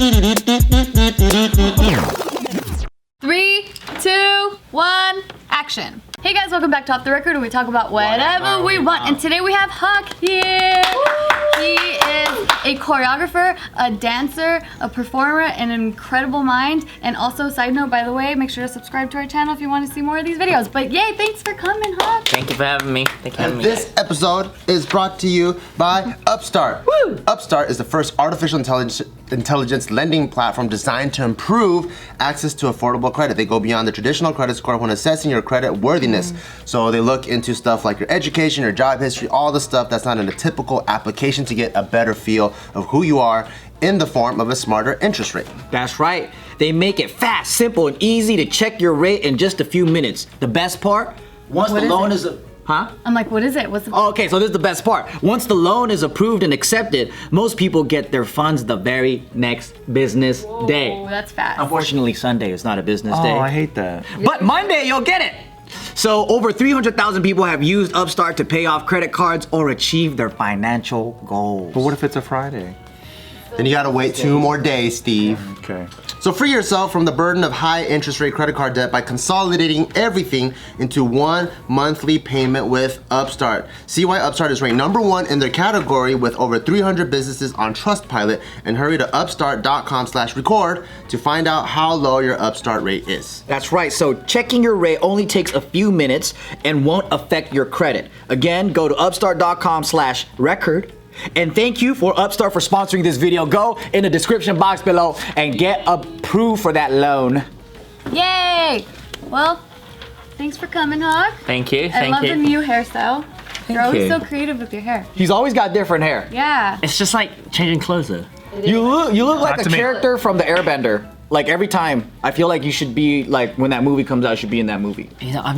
3, 2, 1, action. Hey guys, welcome back to Off the Record, where we talk about whatever we want. And today we have Huck here. He is a choreographer, a dancer, a performer, and an incredible mind. And also, side note, by the way, make sure to subscribe to our channel if you want to see more of these videos. But yay, thanks for coming, Huck. Thank you for having me. This episode is brought to you by Upstart. Woo! Upstart is the first artificial intelligence lending platform designed to improve access to affordable credit. They go beyond the traditional credit score when assessing your credit worthiness. So they look into stuff like your education, your job history, all the stuff that's not in a typical application to get a better feel of who you are in the form of a smarter interest rate. That's right. They make it fast, simple, and easy to check your rate in just a few minutes. The best part, once the loan is I'm like, what is it? What's the okay, so this is the best part. Once the loan is approved and accepted, most people get their funds the very next business day. Oh, that's fast. Unfortunately, Sunday is not a business day. Oh, I hate that. But Monday, you'll get it. So over 300,000 people have used Upstart to pay off credit cards or achieve their financial goals. But what if it's a Friday? Then you gotta wait 2 more days, Steve. Okay. So free yourself from the burden of high interest rate credit card debt by consolidating everything into one monthly payment with Upstart. See why Upstart is ranked #1 in their category with over 300 businesses on Trustpilot, and hurry to upstart.com/record to find out how low your Upstart rate is. That's right, so checking your rate only takes a few minutes and won't affect your credit. Again, go to upstart.com/record. And thank you for Upstart for sponsoring this video. Go in the description box below and get approved for that loan. Yay! Well, thanks for coming, Huck. Thank you. I love the new hairstyle. You're always so creative with your hair. He's always got different hair. Yeah. It's just like changing clothes though. You look like a character from the Airbender. Like every time, I feel like you should be like when that movie comes out, you should be in that movie. You know, I've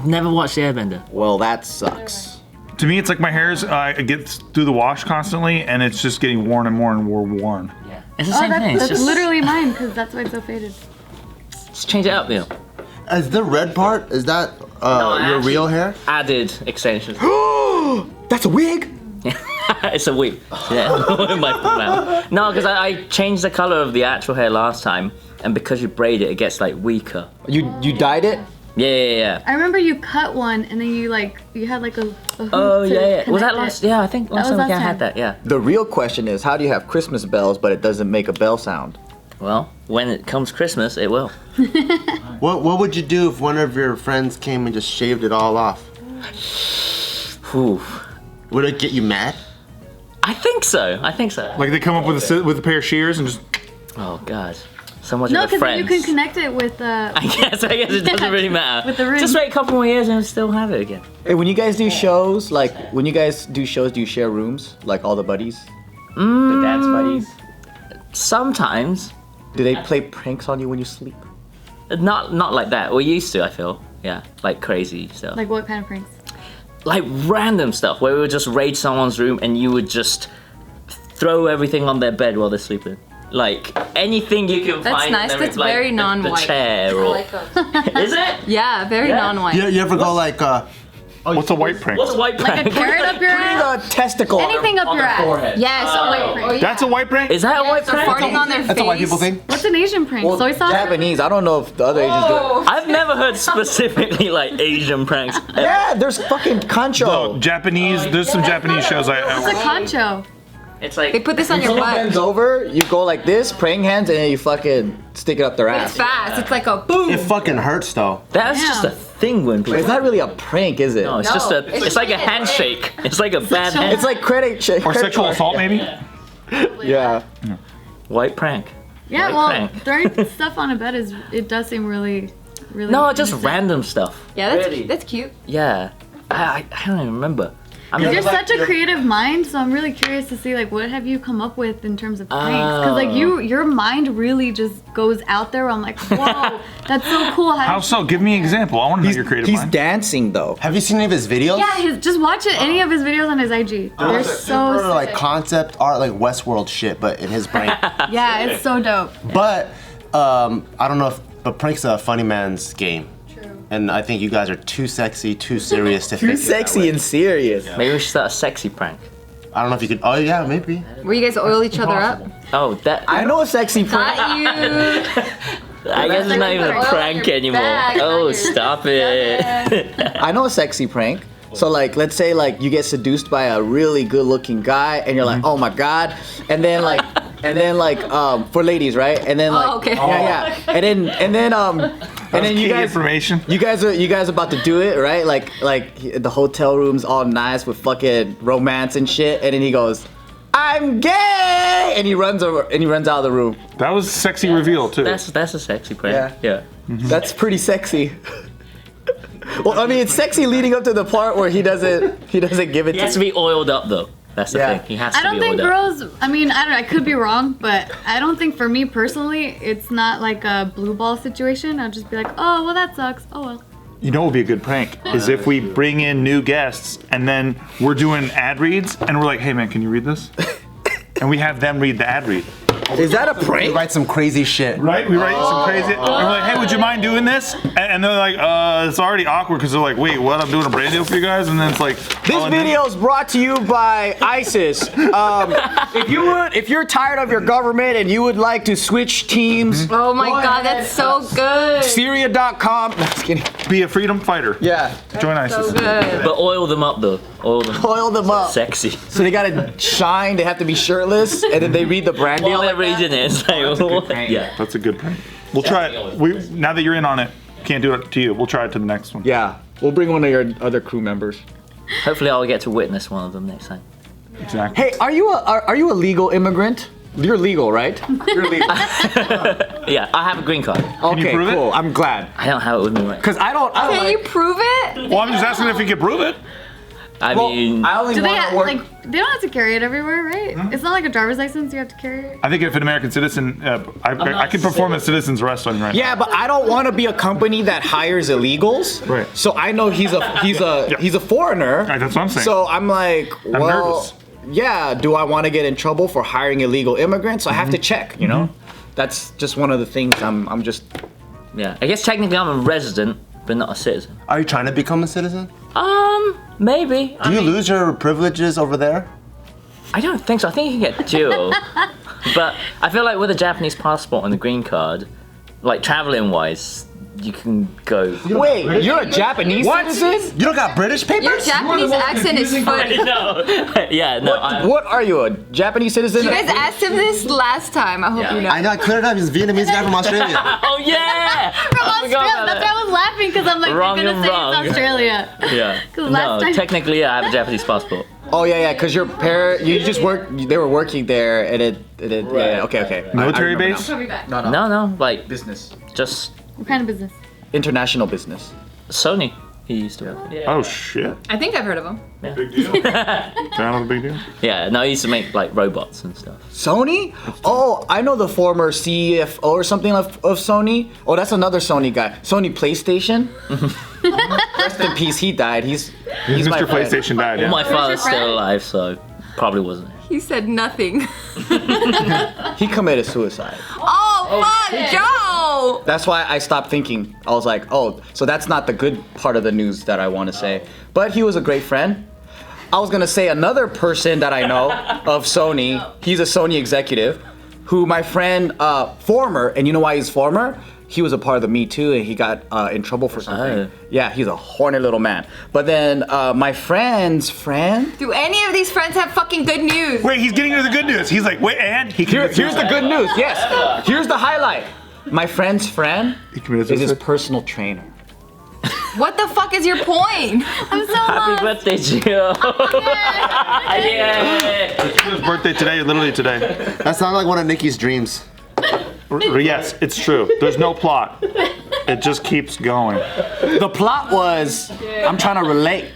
never watched The Airbender. Well, that sucks. To me, it's like my hair's, I get through the wash constantly, and it's just getting worn and more and more worn. Yeah. It's the same thing. That's literally mine, because that's why it's so faded. Just change it up, you know. Is the red part, is that your real hair? Added extensions. That's a wig? It's a wig. Yeah. No, because I changed the color of the actual hair last time, and because you braid it, it gets like weaker. You dyed it? Yeah. I remember you cut one, and then you had like a hoop Oh to yeah. Was that connect last? it. Yeah, I think last time we last had that. Yeah. The real question is, how do you have Christmas bells but it doesn't make a bell sound? Well, when it comes Christmas, it will. What would you do if one of your friends came and just shaved it all off? Whew. Would it get you mad? I think so. Like they come up with a pair of shears and just... Oh God. So much No, of a because friend. you can connect it with I guess it doesn't really matter. With the ring. Just wait a couple more years and we'll still have it again. Hey, when you guys do shows, do you share rooms? Like all the buddies? The dance buddies? Sometimes. Do they play pranks on you when you sleep? Not like that. We used to, I feel. Yeah, like crazy stuff. Like what kind of pranks? Like random stuff where we would just raid someone's room and you would just throw everything on their bed while they're sleeping. Like anything you can That's find. nice. in That's like very the non-white. chair or... Is it? Yeah, very non-white. You ever go like, What's a white prank? What's a white prank? Like a carrot up your ass? A testicle. Anything up on your their ass. forehead. Yes, That's a white prank. That's a white prank? Is that a white prank? Farting on their face. that's a white people thing? What's an Asian prank? Soy sauce? Japanese. I don't know if the other Asians do it. I've never heard specifically like Asian pranks. Yeah, there's fucking concho. No, Japanese, there's some Japanese shows It's a concho. It's like They put this on your Someone butt. bends over, you go like this, praying hands, and then you fucking stick it up their It's ass. fast. It's like a boom. It fucking hurts though. that's Yeah. just a thing when people. It's not really a prank, is it? No, it's No, just a. it's It's like a just- handshake. It's like a bad hand. It's like credit check. Or sexual assault, maybe? Yeah. White prank. Yeah, White well, prank. throwing stuff on a bed it does seem really. No, just innocent. random stuff. Yeah, that's Really? that's cute. Yeah. I don't even remember. I mean, You're such a creative mind, so I'm really curious to see like what have you come up with in terms of pranks? Because like your mind really just goes out there. I'm like, whoa, that's so cool. How so? Give me an example. I want to know your creative He's mind. dancing though. Have you seen any of his videos? Yeah, just watch it. Any of his videos on his IG. They're so Super, like sick. concept art, like Westworld shit, but in his brain. Yeah, it's so dope. But I don't know but prank's a funny man's game. And I think you guys are too sexy, too serious to Too fix it that sexy way. and serious. maybe we should start a sexy prank. I don't know if you could. Oh yeah, maybe. Where you guys oil each other up? Oh, that. I know a sexy prank. Not you. I guess it's not even Oil a on prank your anymore. back, Oh, on your stop it. I know a sexy prank. So like, let's say like you get seduced by a really good-looking guy, and you're like, oh my god, and then like for ladies, right? And then like, okay. yeah, and then you key guys, information. you guys about to do it, right? Like the hotel room's all nice with fucking romance and shit, and then he goes, I'm gay, and he runs out of the room. That was a sexy reveal too. That's a sexy prank. Yeah. That's pretty sexy. Well, I mean, it's sexy leading up to the part where he doesn't give it He has to be oiled up though. That's the Yeah. thing. He has to I don't be think oiled up. girls, I mean, I don't know, I could be wrong, but I don't think for me personally, it's not like a blue ball situation. I'll just be like, oh, well, that sucks. Oh, well. You know what would be a good prank is if we bring in new guests and then we're doing ad reads and we're like, hey man, can you read this? And we have them read the ad read. Is that a You prank? write some crazy shit. Right? We write some crazy. And we're like, hey, would you mind doing this? And they're like, it's already awkward because they're like, wait, what? I'm doing a brand deal for you guys? And then it's like, This video is brought to you by ISIS. If you're tired of your government and you would like to switch teams, Oh my god, that's so good. Syria.com. No, just kidding. be a freedom fighter. Yeah, Join ISIS. So good. But oil them up though. Oil them. oil them up. Sexy. So they gotta shine. They have to be shirtless, and then they read the brand deal. While they're like that. reading it, it's like, what? Yeah. That's a good prank. We'll try it. Now that you're in on it, can't do it to you. We'll try it to the next one. Yeah, we'll bring one of your other crew members. Hopefully, I'll get to witness one of them next time. Exactly. Hey, are you a legal immigrant? You're legal, right? You're legal. Yeah, I have a green card. Okay, prove it? cool. I'm glad. I don't have it with me right. Cause I don't Can you prove it? Well, I'm just asking if you can prove it. I Well, mean, I only Do they want have, to work. like, they don't have to carry it everywhere, right? It's not like a driver's license, you have to carry it. I think if an American citizen, I can perform a citizen's arrest on you right Yeah, but I don't want to be a company that hires illegals. Right. So I know he's a foreigner. Right, that's what I'm saying. So I'm like, well, nervous. yeah. Do I want to get in trouble for hiring illegal immigrants? So I have to check. You know, that's just one of the things. I'm just. yeah. I guess technically I'm a resident, but not a citizen. Are you trying to become a citizen? Maybe. Do you lose your privileges over there? I don't think so. I think you can get dual. But I feel like with a Japanese passport and the green card, like traveling wise, you can go. Wait, you're a Japanese citizen? You don't got British papers? Your Japanese accent is funny. No. Yeah, no. What are you, a Japanese citizen? You guys asked him this last time. I hope Yeah. you know. I know, I cleared it up. He's a Vietnamese guy from Australia. Oh yeah! From I forgot Australia, about that's that. why I was laughing, because I'm like, Wrong you're gonna and say wrong. it's Australia. Yeah. 'Cause last No, time- technically, yeah, I have a Japanese passport. Oh yeah, because your parent, you just worked. They were working there, and it. Yeah, okay. Military I remember base? now. No, like Business. just What kind of business? International business. Sony. He used to work. Yeah. Oh shit. I think I've heard of him. Kind of a big deal. Yeah. No, he used to make like robots and stuff. Sony? Oh, I know the former CFO or something of Sony. Oh, that's another Sony guy. Sony PlayStation. Rest in peace. He died. He's my Mr. friend. PlayStation died, yeah. My father's friend? still alive, so probably wasn't. He said nothing. He committed suicide. Oh, fuck, Joe! That's why I stopped thinking. I was like, oh, so that's not the good part of the news that I want to say. But he was a great friend. I was gonna say another person that I know of Sony. He's a Sony executive, who my friend, former, and you know why he's former? He was a part of the Me Too, and he got in trouble for something. Oh. Yeah, he's a horny little man. But then my friend's friend. Do any of these friends have fucking good news? Wait, he's getting to the good news. He's like, wait, and he committed Here's the suicide. good news. Yes, here's the highlight. My friend's friend He committed is his suicide? personal trainer. What the fuck is your point? I'm so Happy lost. birthday, Gio! Yeah. His birthday today, literally today. That sounded like one of Nikki's dreams. Yes, it's true. There's no plot. It just keeps going. The plot was, I'm trying to relate,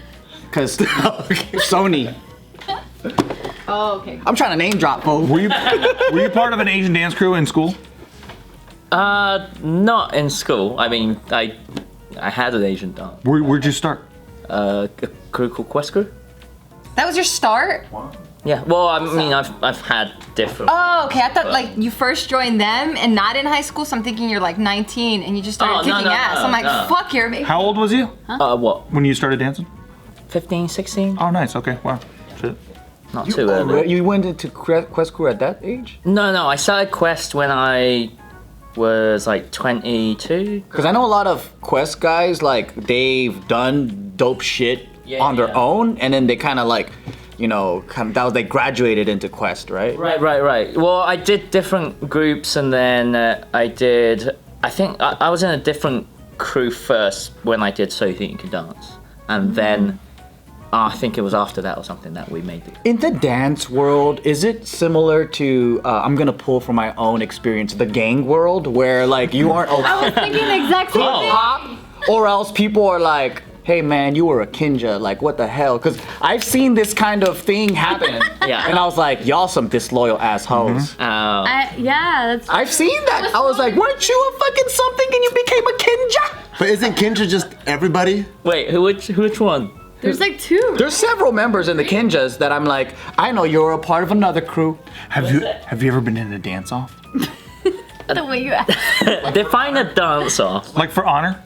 cause Sony. Oh, okay. I'm trying to name drop, folks. Were you part of an Asian dance crew in school? Not in school. I mean, I had an Asian dance. Where'd you start? A crew called Quest Crew. That was your start? Yeah. Well, I mean, I've had different. Oh, okay. I thought like you first joined them and not in high school, so I'm thinking you're like 19 and you just started Oh, no, kicking no, ass. no, I'm like, no. fuck, you're amazing. How old was you What? when you started dancing? 15, 16? Oh, nice. Okay. Wow. Shit. Not too early. You went into Quest Crew at that age? No, I started Quest when I was like 22. Because I know a lot of Quest guys, like, they've done dope shit on their own, and then they kind of like, they graduated into Quest, right? Right. Well, I did different groups, and then I think I was in a different crew first when I did So You Think You Can Dance. And then I think it was after that or something that we made it. In the dance world, is it similar to, I'm gonna pull from my own experience, the gang world, where like you aren't I was thinking the exact same thing. or else people are like, hey man, you were a kinja, like what the hell? Because I've seen this kind of thing happen. Yeah. And I was like, y'all some disloyal assholes. That's I've seen that. I was like, weren't you a fucking something and you became a kinja? But isn't kinja just everybody? Wait, which one? There's like two. There's several members in the kinjas that I'm like, I know you're a part of another crew. Have you ever been in a dance off? The way you act. Define a dance off. Like for honor?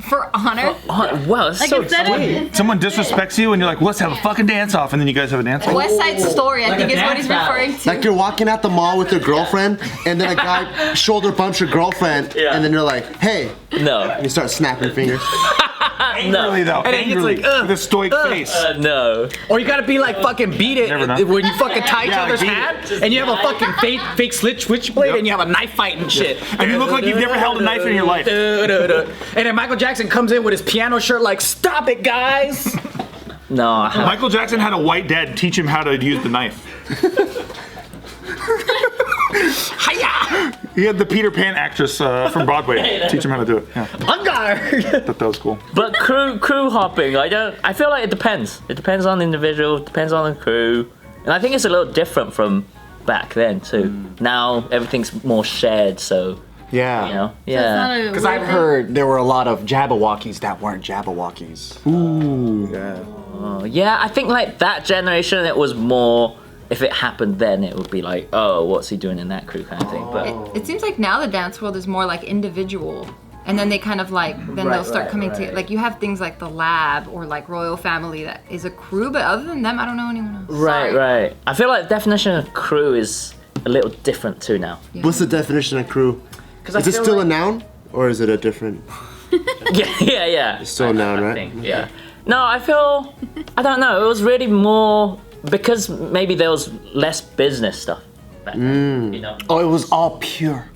For honor. Oh, wow, that's Like so instead of- sweet. Someone disrespects you and you're like, let's have a fucking dance off, and then you guys have a dance off? West Side Story, I think is what he's referring to. Like you're walking at the mall with your girlfriend, and then a guy shoulder bumps your girlfriend, Yeah. and then you're like, hey, No. and you start snapping fingers. Angrily though, And then it's angrily, like, with a stoic face. No. Or you gotta be like fucking beat it Never know. when you fucking tie each Yeah, other's beat hand and you have a fucking fake switchblade and you have a knife fight and shit. And you look like you've never held a knife in your life. And then Michael Jackson comes in with his piano shirt like, stop it guys! No, I haven't. Michael Jackson had a white dad teach him how to use the knife. Hiya! He had the Peter Pan actress from Broadway teach him how to do it. Yeah, Ungar! thought that was cool. But crew hopping, I feel like it depends. It depends on the individual, depends on the crew. And I think it's a little different from back then too. Now everything's more shared, so Yeah. you know. So it's not Yeah. a Because weird I've thing? heard there were a lot of Jabberwockies that weren't Jabberwockies. Ooh. Yeah. Yeah, I think like that generation it was more if it happened then it would be like, oh, what's he doing in that crew kind of thing. But It seems like now the dance world is more like individual. And then they kind of like, then they'll start coming to, like you have things like the Lab or like Royal Family that is a crew, but other than them, I don't know anyone else. right. I feel like the definition of crew is a little different too now. What's the definition of crew? I Is it feel still a like- noun, or is it a different? Yeah. It's still a noun, I right? think, yeah. No, I feel, I don't know, it was really more, because maybe there was less business stuff back then, you know? Oh, it was all pure.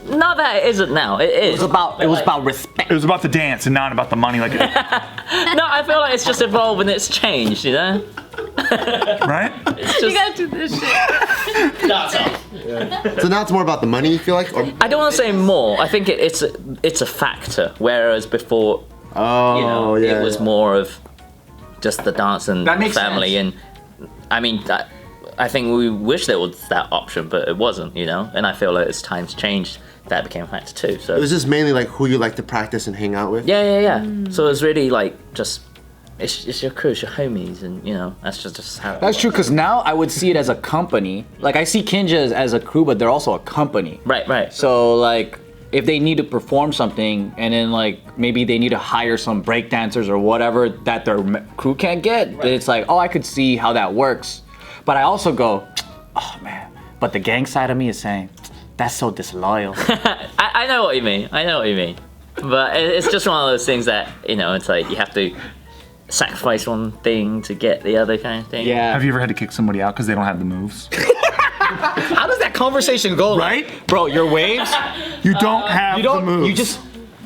Not that it isn't now, it is. It was about respect. It was about the dance and not about the money, like, No, I feel like it's just evolved and it's changed, you know? right? It's You just, gotta do this shit. that's all. So now it's more about the money, you feel like? Or, I don't want to say more, I think it's a factor, whereas before, oh, you know, yeah. it was more of just the dance and That makes family sense. and I mean I think we wish there was that option but it wasn't, you know, and I feel like as times changed that became a factor too, so It was just mainly like who you like to practice and hang out with. yeah. So it's really like just it's your crew, it's your homies, and you know that's just how That's true, because now I would see it as a company. Like, I see Kinjas as a crew, but they're also a company. right. So, like, if they need to perform something, and then, like, maybe they need to hire some breakdancers or whatever that their crew can't get, then it's like, oh, I could see how that works. But I also go, oh, man. But the gang side of me is saying, that's so disloyal. I know what you mean, but it's just one of those things that, you know, it's like you have to sacrifice one thing to get the other kind of thing. Yeah. Have you ever had to kick somebody out because they don't have the moves? How does that conversation go? Right? Bro, your waves, You don't have you don't, the moves. you just,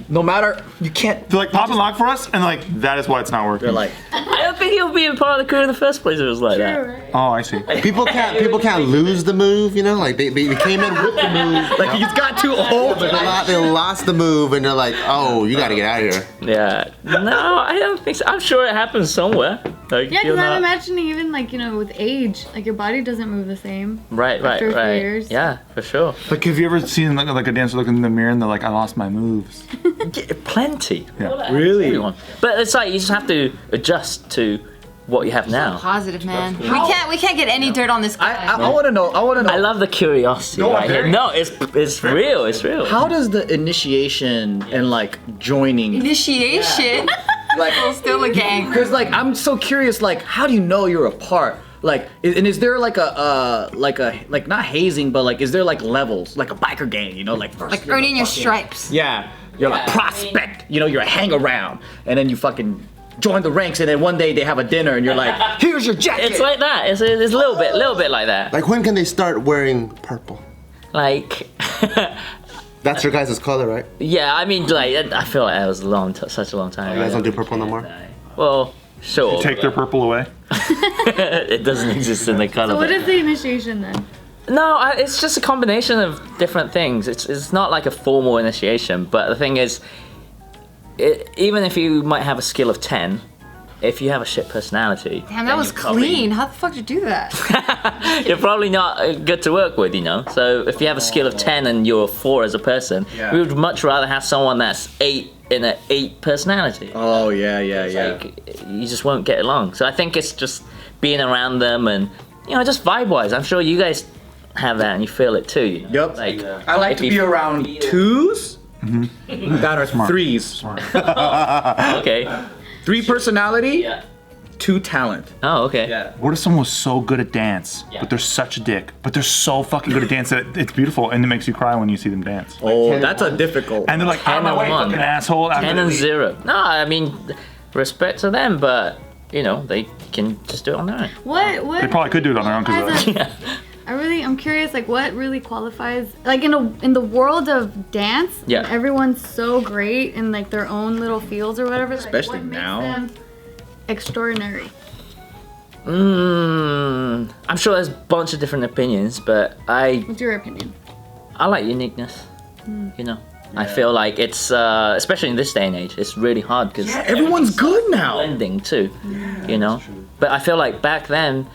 no matter, you can't. They're like, pop and lock for us, and like, that is why it's not working. They're like, I don't think he'll be a part of the crew in the first place if it was like that. oh, I see. People can't lose the move, you know? Like they came in with the move. like, he's got too old. They lost the move and they're like, oh, you gotta get out of here. Yeah. No, I don't think so. I'm sure it happens somewhere. Like, Yeah, you're because I'm not- imagining even like, you know, with age, like your body doesn't move the same. Right. after a few years. Yeah, for sure. Like, have you ever seen like a dancer look in the mirror and they're like, I lost my moves? Plenty. Yeah. Really? Everyone. But it's like you just have to adjust to what you have now. Positive, man. We can't get any dirt on this guy. I want to know. I love the curiosity right here. No, it's real. It's real. How does the initiation and like joining, Initiation. like, Still a gang. because like I'm so curious, like how do you know you're a part Like, and is there like like not hazing, but like, is there like levels, like a biker gang, you know, like first Like you're earning the your fucking- stripes. Yeah, you're like prospect, you know, you're a hang around, and then you fucking join the ranks, and then one day they have a dinner, and you're like, here's your jacket. It's like that. It's a little bit like that. Like when can they start wearing purple? Like, That's your guys' color, right? yeah. I mean, like, I feel like that was such a long time. You guys don't do purple no more? Well, sure. Take their purple away. It doesn't exist in the color. So what but- is the initiation then? No, it's just a combination of different things. It's not like a formal initiation, but the thing is, even if you might have a skill of 10, if you have a shit personality, Damn, that then was you're probably- clean. How the fuck did you do that? You're probably not good to work with, you know? So if you have a skill of 10 and you're a 4 as a person, we would much rather have someone that's 8 in an 8 personality. Oh yeah. Like, you just won't get along. So I think it's just being around them and, you know, just vibe-wise. I'm sure you guys have that and you feel it too, you know? Yep. Like, I like if to you be around 2s that are Smart. 3s. okay. 3 personality, Yeah. 2 talent. Oh, okay. Yeah. What if someone was so good at dance, Yeah. but they're such a dick, but they're so fucking good at dance that it's beautiful and it makes you cry when you see them dance? Oh, that's a difficult. And they're like, I'm and my one. fucking asshole. 10 and 0. No, I mean, respect to them, but, you know, they can just do it on their own. What? They probably could do it on their own because qualifies I'm curious, like what really qualifies, like in the world of dance, Yeah. when everyone's so great in like their own little fields or whatever. Like, Especially what makes now. them extraordinary. I'm sure there's a bunch of different opinions, but What's your opinion? I like uniqueness. You know, I feel like it's especially in this day and age, it's really hard because Everyone's good now. blending too. You know, but I feel like back then,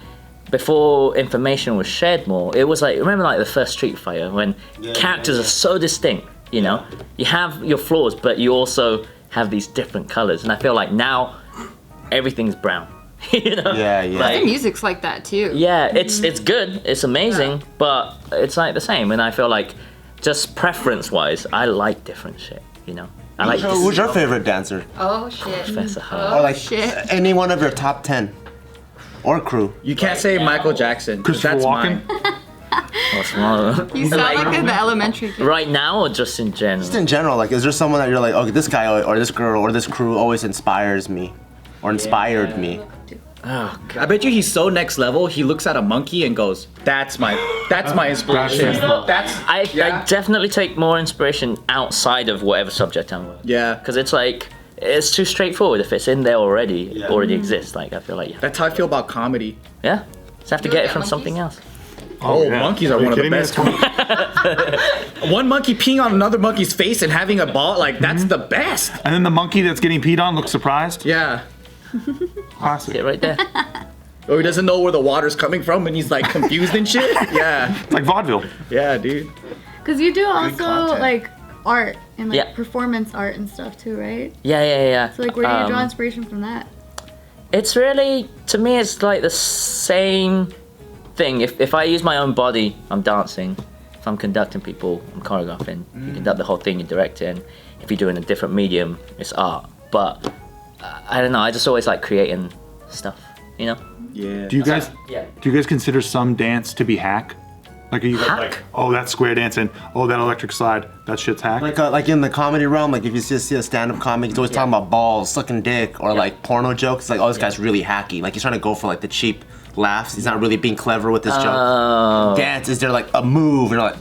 before information was shared more, it was like, remember like the first Street Fighter when characters are so distinct. You know, you have your flaws, but you also have these different colors, and I feel like now everything's brown. You know? Yeah, yeah. The Like, music's like that too. yeah, it's good, it's amazing, but it's like the same. And I feel like, just preference-wise, I like different shit. You know, I like Who's your favorite dancer? Oh shit. Professor Or Hart. like shit. any one of your top 10 or crew? You can't say Michael Jackson. 'cause Christopher that's Walken? mine. What's wrong? You sound like the elementary kid. Right now, or just in general? Just in general, like, is there someone that you're like, okay, this guy or this girl or this crew always inspires me or inspired me? Oh, God. I bet you he's so next level. He looks at a monkey and goes, "That's my inspiration." That's I yeah. definitely take more inspiration outside of whatever subject I'm with. Yeah. Because it's like, it's too straightforward. If it's in there already, it already exists. Like, I feel like, That's how I feel about comedy. yeah, just have to You get look it at from monkeys? something else. Oh, yeah. monkeys are Are you one of the kidding me? best. One monkey peeing on another monkey's face and having a ball, like that's the best. And then the monkey that's getting peed on looks surprised. Yeah. Classic. Get right there. Or he doesn't know where the water's coming from and he's like confused and shit. Yeah. It's like vaudeville. Yeah, dude. Because you do also content. like art and like Yeah. performance art and stuff too, right? Yeah. So like, where do you draw inspiration from that? It's really, to me, it's like the same thing. If I use my own body, I'm dancing. If I'm conducting people, I'm choreographing. You conduct the whole thing, you direct it. And if you're doing a different medium, it's art. But I don't know, I just always like creating stuff, you know? Yeah. Do you guys Yeah. do you guys consider some dance to be hack? Like are you guys Hack? like, oh that's square dancing, oh that electric slide, that shit's hack? Like in the comedy realm, like if you see a stand-up comic, he's always talking about balls, sucking dick, or like porno jokes. It's like, oh, this guy's really hacky. Like he's trying to go for like the cheap laughs. He's not really being clever with his joke. Oh. Dance, is there like a move? And you're like,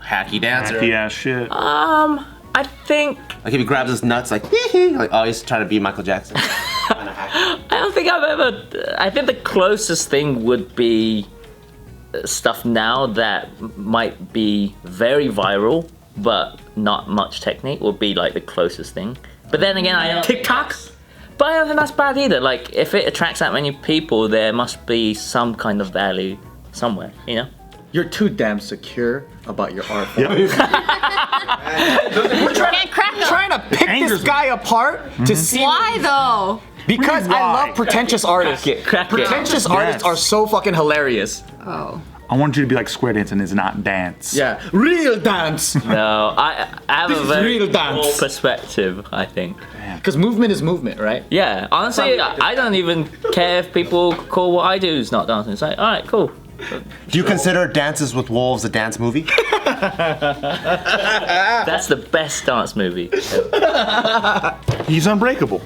hacky dancer. Hacky ass shit. I think, Like if he grabs his nuts, like, hee hee, like, oh, he's trying to be Michael Jackson. Kinda hacky. I don't think I've ever, I think the closest thing would be stuff now that might be very viral, but not much technique would be like the closest thing. But then again, I don't TikTok? But I don't think that's bad either. Like, if it attracts that many people, there must be some kind of value somewhere, you know? You're too damn secure about your art form. Yep. Can't crack them. Trying to pick Angers this me. guy apart to see Why though? because I Why? love pretentious artists. Crack it. Pretentious artists are so fucking hilarious. Oh. I want you to be like square dancing is not dance. Yeah, real dance. No, I have This a is very real dance. broad perspective, I think. Because movement is movement, right? Yeah, honestly, I don't even care if people call what I do is not dancing. It's like, all right, cool. Do you consider Dances with Wolves a dance movie? That's the best dance movie. He's unbreakable.